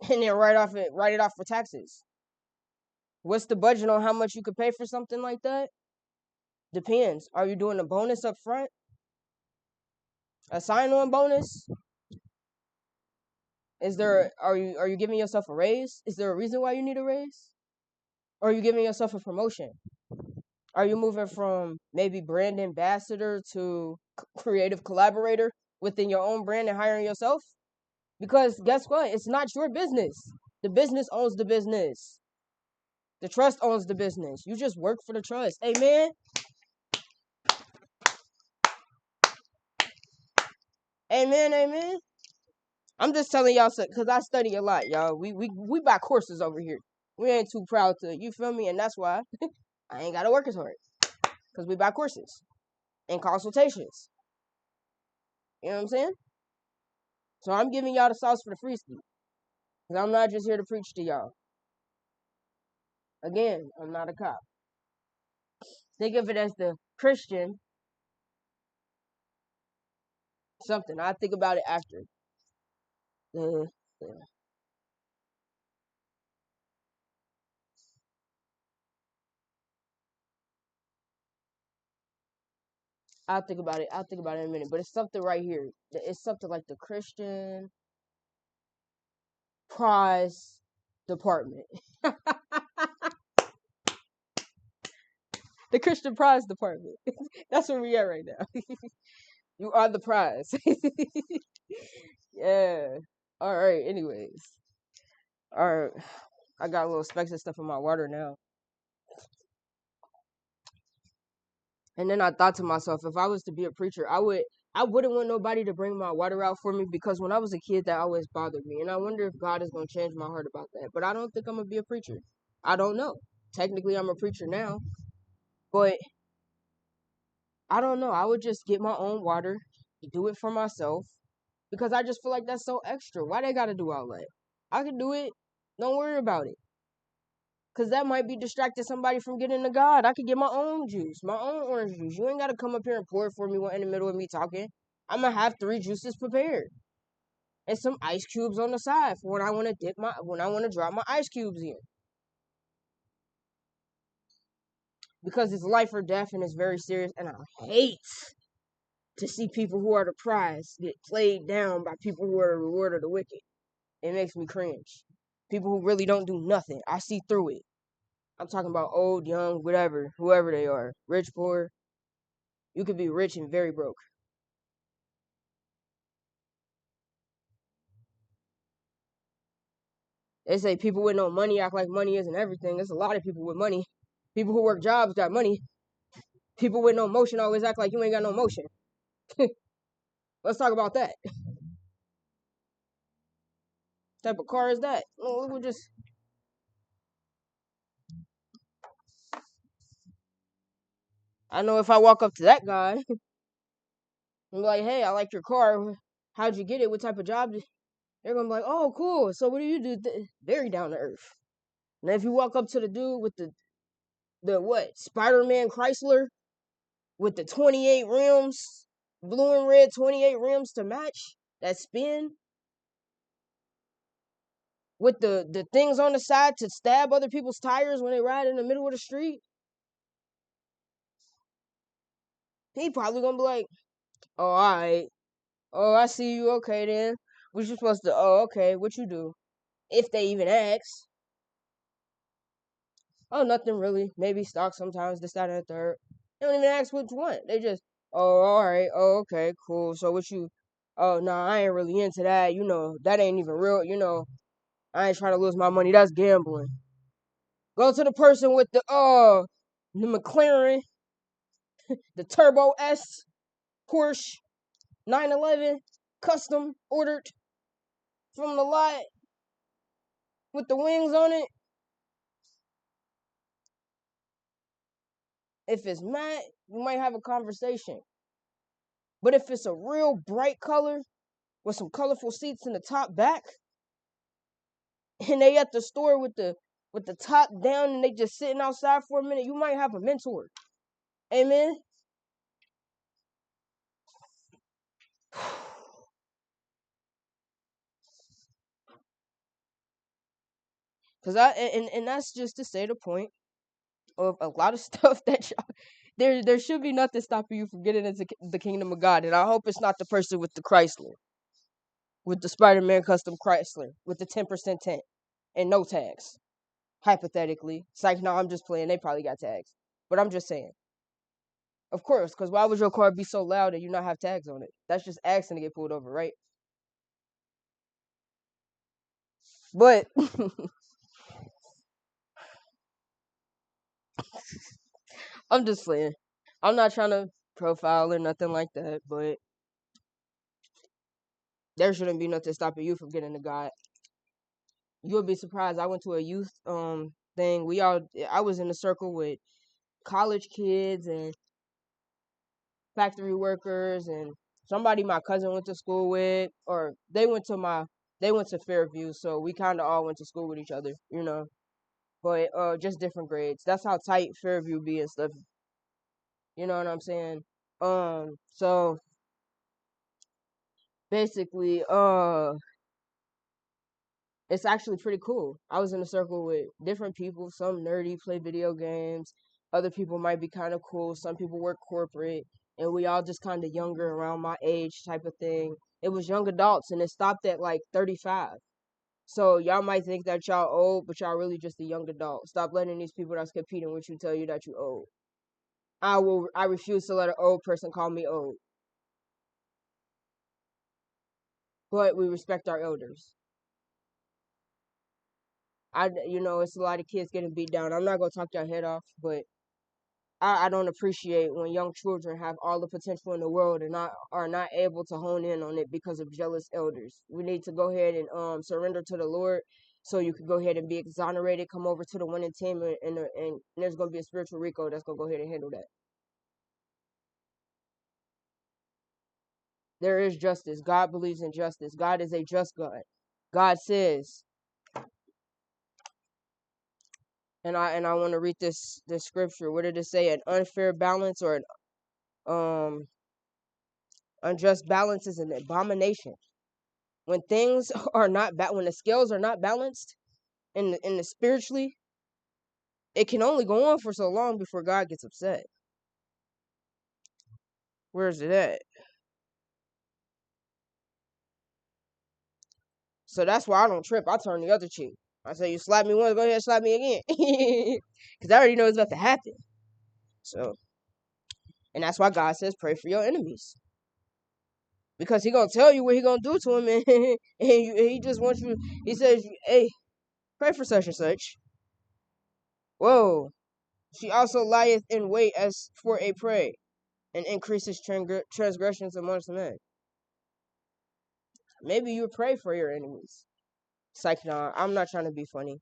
and then write it off for taxes? What's the budget on how much you could pay for something like that? Depends. Are you doing a bonus up front? A sign-on bonus? Are you giving yourself a raise? Is there a reason why you need a raise? Or are you giving yourself a promotion? Are you moving from maybe brand ambassador to creative collaborator within your own brand and hiring yourself? Because guess what? It's not your business. The business owns the business. The trust owns the business. You just work for the trust. Amen. Amen. Amen. I'm just telling y'all because I study a lot, y'all. We buy courses over here. We ain't too proud to, you feel me? And that's why I ain't gotta work as hard. Because we buy courses and consultations. You know what I'm saying? So I'm giving y'all the sauce for the free ski. Because I'm not just here to preach to y'all. Again, I'm not a cop. Think of it as the Christian something. I think about it after. Yeah. I'll think about it. I'll think about it in a minute. But it's something right here. It's something like the Christian prize department. The Christian prize department. That's where we at right now. You are the prize. Yeah. All right. Anyways. All right. I got a little specks and stuff in my water now. And then I thought to myself, if I was to be a preacher, I wouldn't want nobody to bring my water out for me because when I was a kid, that always bothered me. And I wonder if God is going to change my heart about that. But I don't think I'm going to be a preacher. I don't know. Technically, I'm a preacher now. But I don't know. I would just get my own water, do it for myself, because I just feel like that's so extra. Why they got to do all that? I can do it. Don't worry about it. Because that might be distracting somebody from getting to God. I could get my own juice, my own orange juice. You ain't got to come up here and pour it for me in the middle of me talking. I'm going to have 3 juices prepared. And some ice cubes on the side for when I want to when I want to drop my ice cubes in. Because it's life or death and it's very serious. And I hate to see people who are the prize get played down by people who are the reward of the wicked. It makes me cringe. People who really don't do nothing. I see through it. I'm talking about old, young, whatever, whoever they are. Rich, poor. You could be rich and very broke. They say people with no money act like money isn't everything. There's a lot of people with money. People who work jobs got money. People with no motion always act like you ain't got no motion. Let's talk about that. What type of car is that? We'll just. I know if I walk up to that guy and be like, "Hey, I like your car. How'd you get it? What type of job?" They're gonna be like, "Oh, cool. So what do you do?" Very down to earth. And if you walk up to the dude with the what Spider-Man Chrysler with the 28 rims, blue and red 28 rims to match that spin, with the things on the side to stab other people's tires when they ride in the middle of the street, he probably gonna be like, "Oh, all right. Oh, I see you. Okay, then. What you supposed to? Oh, okay. What you do?" If they even ask. Oh, nothing really. Maybe stock sometimes, this, that, and the third. They don't even ask what you want. They just, "Oh, all right. Oh, okay, cool. So what you, oh, no, I ain't really into that. That ain't even real. I ain't trying to lose my money. That's gambling." Go to the person with the McLaren, the Turbo S, Porsche 911, custom ordered from the lot with the wings on it. If it's matte, you might have a conversation. But if it's a real bright color with some colorful seats in the top back, and they at the store with the top down and they just sitting outside for a minute, you might have a mentor. Amen. Cause and that's just to say the point of a lot of stuff that y'all, there should be nothing stopping you from getting into the kingdom of God. And I hope it's not the person with the Chrysler, with the Spider-Man custom Chrysler, with the 10% tint and no tags. Hypothetically, it's like, no, I'm just playing. They probably got tags, but I'm just saying. Of course, because why would your car be so loud and you not have tags on it? That's just asking to get pulled over, right? But I'm just saying. I'm not trying to profile or nothing like that, but there shouldn't be nothing stopping you from getting to God. You'll be surprised. I went to a youth thing. I was in a circle with college kids and factory workers and somebody my cousin went to school with, or they went to Fairview, so we kind of all went to school with each other. But just different grades. That's how tight Fairview be and stuff. You know what I'm saying? So basically, it's actually pretty cool. I was in a circle with different people. Some nerdy, play video games. Other people might be kind of cool. Some people work corporate, and we all just kind of younger, around my age type of thing. It was young adults, and it stopped at like 35. So y'all might think that y'all old, but y'all really just a young adult. Stop letting these people that's competing with you tell you that you old. I refuse to let an old person call me old. But we respect our elders. It's a lot of kids getting beat down. I'm not gonna talk your head off, but I don't appreciate when young children have all the potential in the world and are not able to hone in on it because of jealous elders. We need to go ahead and surrender to the Lord, so you can go ahead and be exonerated. Come over to the winning team, and there's gonna be a spiritual Rico that's gonna go ahead and handle that. There is justice. God believes in justice. God is a just God. God says, and I want to read this scripture. What did it say? An unfair balance or an unjust balance is an abomination. When things are not when the scales are not balanced in the spiritually, it can only go on for so long before God gets upset. Where is it at? So that's why I don't trip. I turn the other cheek. I say, you slap me once, go ahead and slap me again, because I already know it's about to happen. So, and that's why God says, pray for your enemies, because He gonna tell you what He gonna do to him, and He just wants you. He says, hey, pray for such and such. Whoa. She also lieth in wait as for a prey, and increases transgressions amongst men. Maybe you pray for your enemies. It's like, nah, I'm not trying to be funny.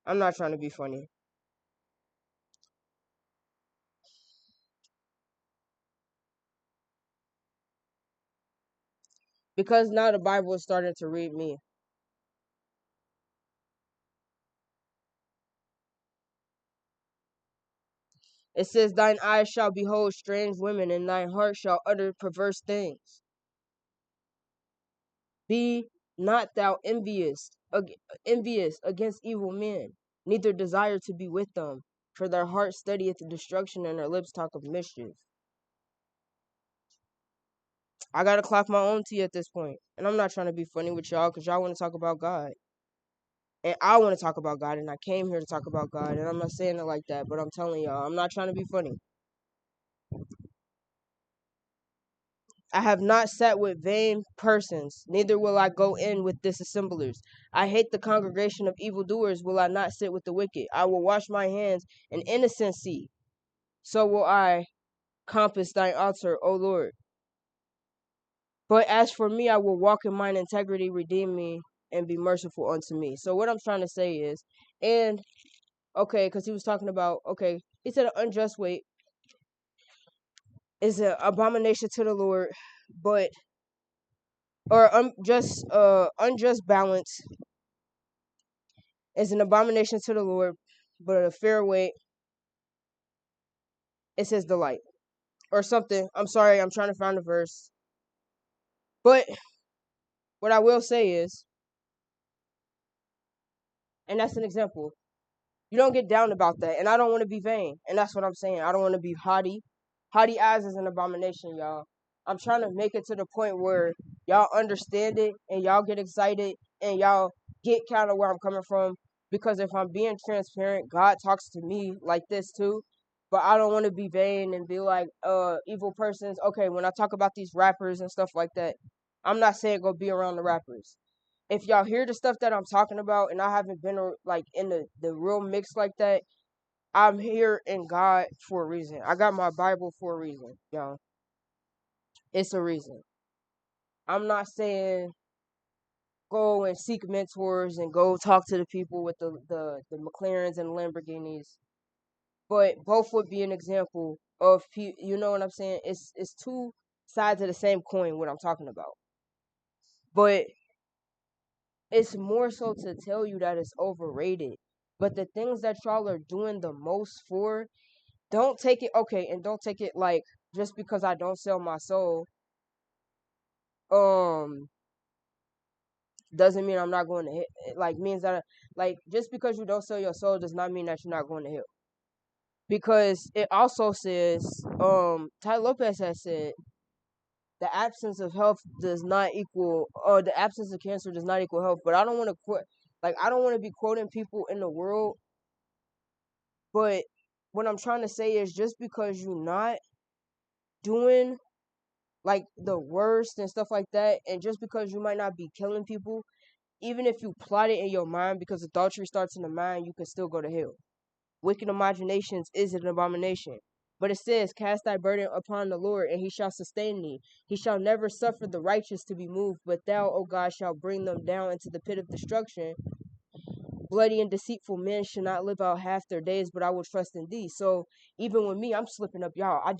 I'm not trying to be funny. Because now the Bible is starting to read me. It says, thine eyes shall behold strange women, and thine heart shall utter perverse things. Be not thou envious against evil men, neither desire to be with them, for their heart studieth destruction, and their lips talk of mischief. I gotta clock my own tea at this point, and I'm not trying to be funny with y'all, because y'all want to talk about God. And I want to talk about God, and I came here to talk about God, and I'm not saying it like that, but I'm telling y'all, I'm not trying to be funny. I have not sat with vain persons, neither will I go in with disassemblers. I hate the congregation of evildoers, will I not sit with the wicked. I will wash my hands in innocency, so will I compass thine altar, O Lord. But as for me, I will walk in mine integrity, redeem me, and be merciful unto me. So what I'm trying to say is, and okay, because he was talking about, okay, he said an unjust weight is an abomination to the Lord, but or unjust balance is an abomination to the Lord, but a fair weight is his delight. Or something. I'm sorry, I'm trying to find a verse. But what I will say is, and that's an example, you don't get down about that. And I don't want to be vain. And that's what I'm saying. I don't want to be haughty. Haughty eyes is an abomination, y'all. I'm trying to make it to the point where y'all understand it and y'all get excited and y'all get kind of where I'm coming from. Because if I'm being transparent, God talks to me like this too. But I don't want to be vain and be like, evil persons. Okay, when I talk about these rappers and stuff like that, I'm not saying go be around the rappers. If y'all hear the stuff that I'm talking about and I haven't been like in the real mix like that, I'm here in God for a reason. I got my Bible for a reason, y'all. It's a reason. I'm not saying go and seek mentors and go talk to the people with the McLarens and Lamborghinis, but both would be an example of you know what I'm saying. It's two sides of the same coin. What I'm talking about, but it's more so to tell you that it's overrated. But the things that y'all are doing the most for, don't take it okay, and don't take it like just because I don't sell my soul, um, doesn't mean I'm not going to hit. It like means that like just because you don't sell your soul does not mean that you're not going to hell. Because it also says, Ty Lopez has said the absence of health does not equal, or the absence of cancer does not equal health. But I don't want to quote, like I don't want to be quoting people in the world. But what I'm trying to say is just because you're not doing like the worst and stuff like that, and just because you might not be killing people, even if you plot it in your mind, because adultery starts in the mind, you can still go to hell. Wicked imaginations is an abomination. But it says, cast thy burden upon the Lord, and he shall sustain thee. He shall never suffer the righteous to be moved, but thou, O God, shalt bring them down into the pit of destruction. Bloody and deceitful men should not live out half their days, but I will trust in thee. So even with me, I'm slipping up, y'all. I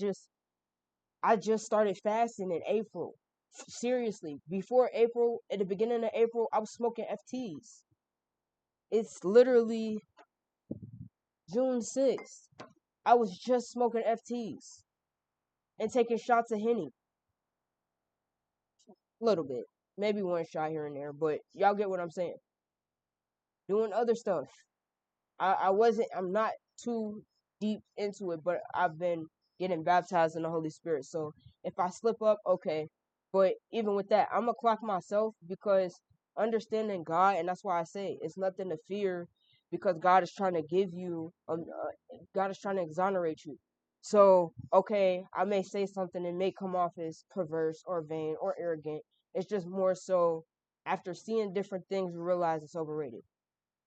just started fasting in April. Seriously, before April, at the beginning of April, I was smoking FTs. It's literally June 6th. I was just smoking FTs and taking shots of Henny. A little bit. Maybe one shot here and there, but y'all get what I'm saying. Doing other stuff. I'm not too deep into it, but I've been getting baptized in the Holy Spirit. So if I slip up, okay. But even with that, I'm gonna clock myself because understanding God, and that's why I say it's nothing to fear because God is trying to give you, God is trying to exonerate you. So, okay, I may say something and may come off as perverse or vain or arrogant. It's just more so after seeing different things, you realize it's overrated.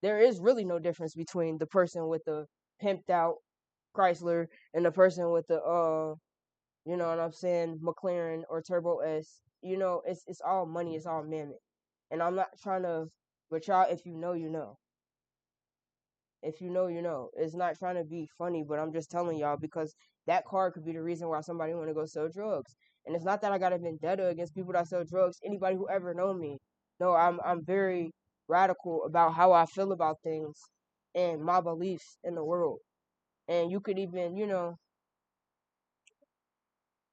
There is really no difference between the person with the pimped out Chrysler and the person with the You know what I'm saying? McLaren or Turbo S. You know, it's all money. It's all mammoth. And I'm not trying to, but y'all, if you know, you know. If you know, you know. It's not trying to be funny, but I'm just telling y'all because that car could be the reason why somebody want to go sell drugs. And it's not that I got a vendetta against people that sell drugs. Anybody who ever know me, no, I'm very radical about how I feel about things and my beliefs in the world. And you could even, you know,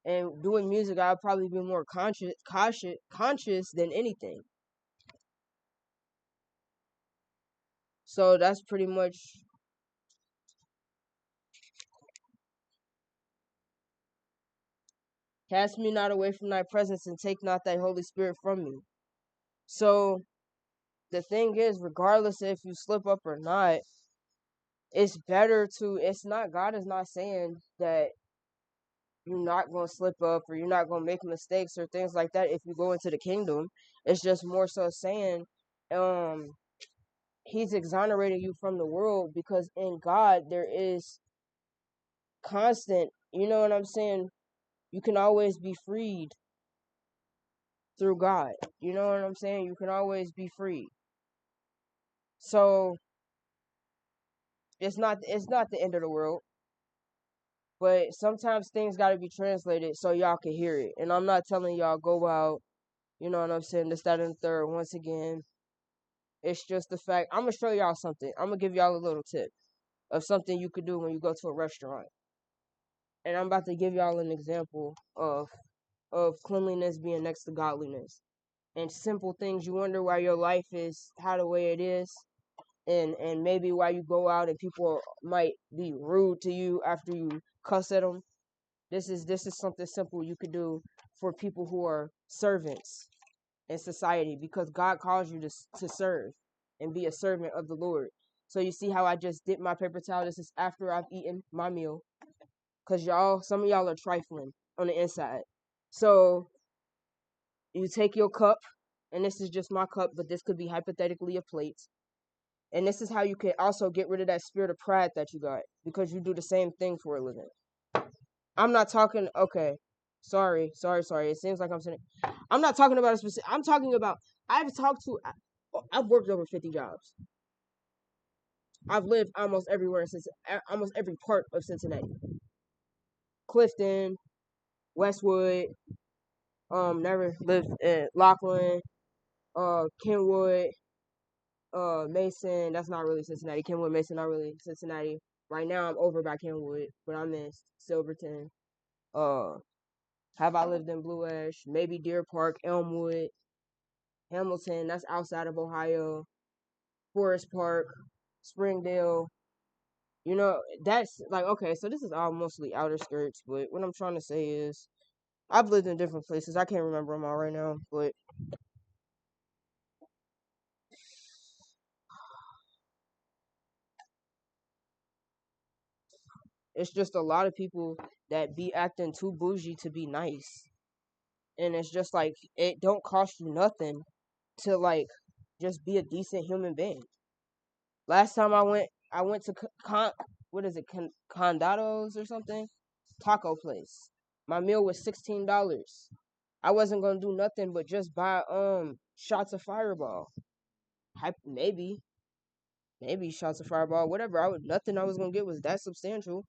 and doing music, I'd probably be more conscious than anything. So that's pretty much. Cast me not away from thy presence and take not thy Holy Spirit from me. So the thing is, regardless if you slip up or not, it's better to, it's not, God is not saying that you're not going to slip up or you're not going to make mistakes or things like that if you go into the kingdom. It's just more so saying, um, he's exonerating you from the world because in God there is constant, you know what I'm saying? You can always be freed through God. You know what I'm saying? You can always be free. So it's not the end of the world, but sometimes things got to be translated so y'all can hear it. And I'm not telling y'all go out, you know what I'm saying, this, that, and the third. Once again, it's just the fact. I'm gonna show y'all something. I'm gonna give y'all a little tip of something you could do when you go to a restaurant. And I'm about to give y'all an example of cleanliness being next to godliness and simple things. You wonder why your life is how the way it is, and maybe why you go out and people might be rude to you after you cuss at them. This is something simple you could do for people who are servants in society because God calls you to serve and be a servant of the Lord. So you see how I just dipped my paper towel. This is after I've eaten my meal because some of y'all are trifling on the inside. So you take your cup, and this is just my cup, but this could be hypothetically a plate. And this is how you can also get rid of that spirit of pride that you got because you do the same thing for a living. I'm not talking. Okay, sorry. It seems like I'm saying. I'm not talking about a specific. I'm talking about. I've talked to. I've worked over 50 jobs. I've lived almost everywhere in almost every part of Cincinnati. Clifton, Westwood. Never lived in Lockland. Kenwood. Mason. That's not really Cincinnati. Kenwood, Mason, not really Cincinnati. Right now, I'm over by Kenwood, but I'm in Silverton. Uh, have I lived in Blue Ash? Maybe Deer Park, Elmwood, Hamilton. That's outside of Ohio. Forest Park, Springdale. You know, that's like okay. So this is all mostly outer skirts, but what I'm trying to say is, I've lived in different places. I can't remember them all right now, but it's just a lot of people that be acting too bougie to be nice, and it's just like it don't cost you nothing to like just be a decent human being. Last time I went to what is it, Condados or something, taco place. My meal was $16. I wasn't gonna do nothing but just buy shots of Fireball. Maybe shots of Fireball, whatever. Nothing I was gonna get was that substantial.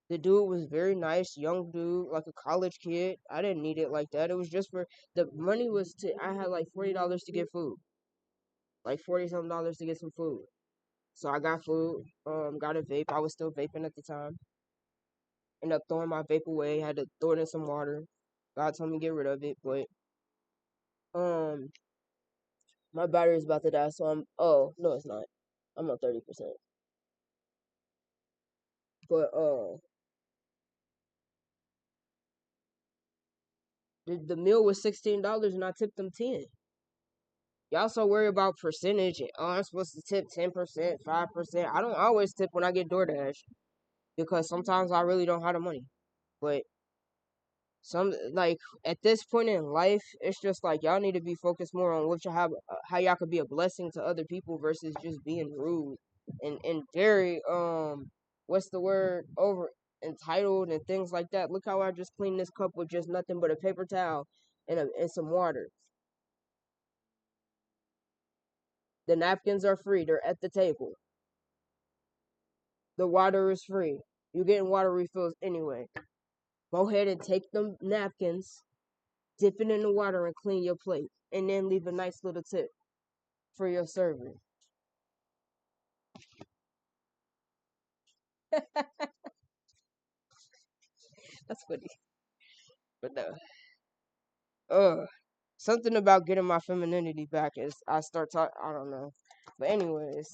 The dude was very nice, young dude, like a college kid. I didn't need it like that. It was just for the money was to. I had like $40 to get food, like 40 something dollars to get some food. So I got food, got a vape. I was still vaping at the time. Ended up throwing my vape away. Had to throw it in some water. God told me to get rid of it, but um, my battery is about to die. So I'm. Oh no, it's not. I'm on 30%. But the meal was $16 and I tipped them 10. Y'all so worried about percentage and I'm supposed to tip 10%, 5%. I don't always tip when I get DoorDash because sometimes I really don't have the money. But some like at this point in life, it's just like y'all need to be focused more on what you have, how y'all could be a blessing to other people versus just being rude and very what's the word over entitled and things like that. Look how I just cleaned this cup with just nothing but a paper towel and some water. The napkins are free. They're at the table. The water is free. You're getting water refills anyway. Go ahead and take them napkins, dip it in the water, and clean your plate. And then leave a nice little tip for your server. That's funny. But no. Something about getting my femininity back is I start talking. I don't know. But anyways,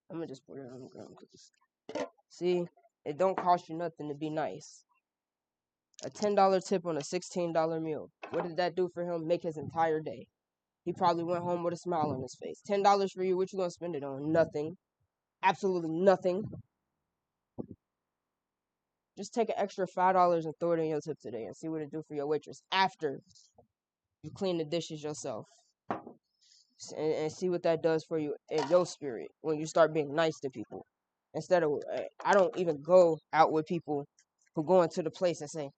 I'm gonna just put it on the ground. See, it don't cost you nothing to be nice. A $10 tip on a $16 meal. What did that do for him? Make his entire day. He probably went home with a smile on his face. $10 for you. What you gonna spend it on? Nothing. Absolutely nothing. Just take an extra $5 and throw it in your tip today and see what it do for your waitress after you clean the dishes yourself. And see what that does for you in your spirit when you start being nice to people. Instead of, I don't even go out with people who go into the place and say,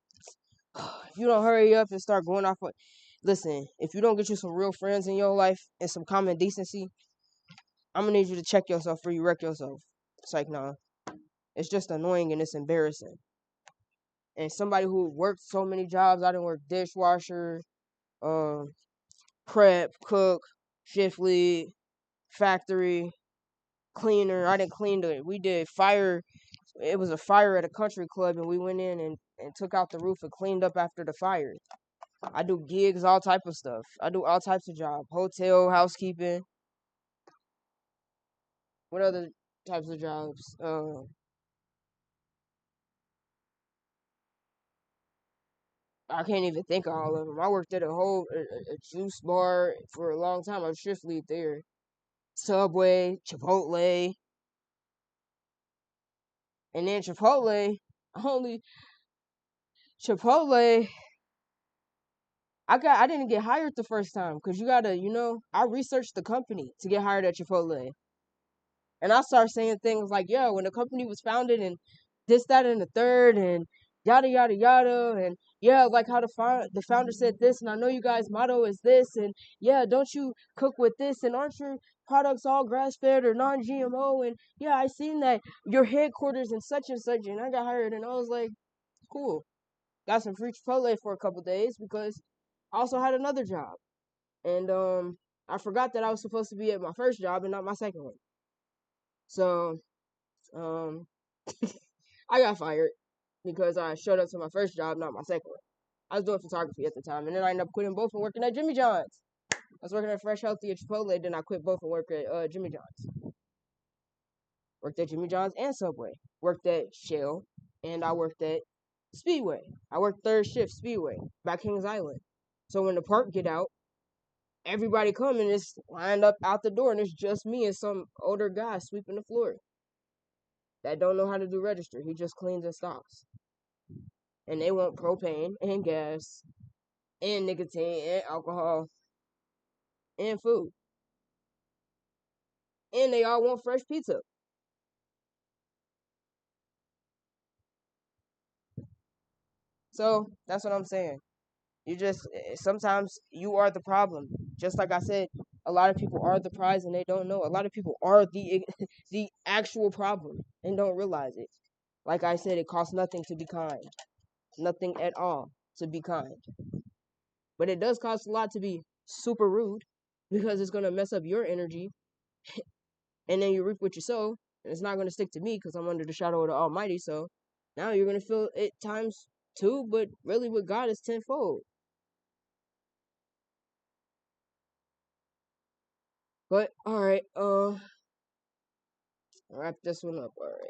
if you don't hurry up and start going off. Listen, if you don't get you some real friends in your life and some common decency, I'm gonna need you to check yourself before you wreck yourself. It's like, nah, it's just annoying and it's embarrassing. And somebody who worked so many jobs, I didn't work dishwasher, um, prep, cook, shift lead, factory, cleaner. I didn't clean it. We did fire. It was a fire at a country club, and we went in and took out the roof and cleaned up after the fire. I do gigs, all type of stuff. I do all types of jobs. Hotel, housekeeping. What other types of jobs? I can't even think of all of them. I worked at a juice bar for a long time. I was shift lead there. Subway, Chipotle, and then Chipotle. Only Chipotle. I didn't get hired the first time because you gotta, I researched the company to get hired at Chipotle. And I started saying things like, yeah, when the company was founded and this, that, and the third, and yada, yada, yada. And yeah, like how the founder said this. And I know you guys' motto is this. And yeah, don't you cook with this? And aren't your products all grass fed or non GMO? And yeah, I seen that your headquarters and such and such. And I got hired. And I was like, cool. Got some free Chipotle for a couple days because I also had another job. And I forgot that I was supposed to be at my first job and not my second one. So um, I got fired because I showed up to my first job, not my second one. I was doing photography at the time, and then I ended up quitting both and working at Jimmy John's. I was working at Fresh Healthy at Chipotle, then I quit both and worked at Jimmy John's. Worked at Jimmy John's and Subway. Worked at Shell, and I worked at Speedway. I worked third shift Speedway by Kings Island. So when the park get out, everybody come and it's lined up out the door, and it's just me and some older guy sweeping the floor that don't know how to do register. He just cleans and stocks. And they want propane and gas and nicotine and alcohol and food. And they all want fresh pizza. So that's what I'm saying. You just sometimes you are the problem. Just like I said, a lot of people are the prize and they don't know. A lot of people are the the actual problem and don't realize it. Like I said, it costs nothing to be kind. Nothing at all to be kind. But it does cost a lot to be super rude because it's gonna mess up your energy and then you reap what you sow, and it's not going to stick to me because I'm under the shadow of the Almighty. So now you're going to feel it times two, but really with God it's tenfold. But all right, wrap this one up. All right.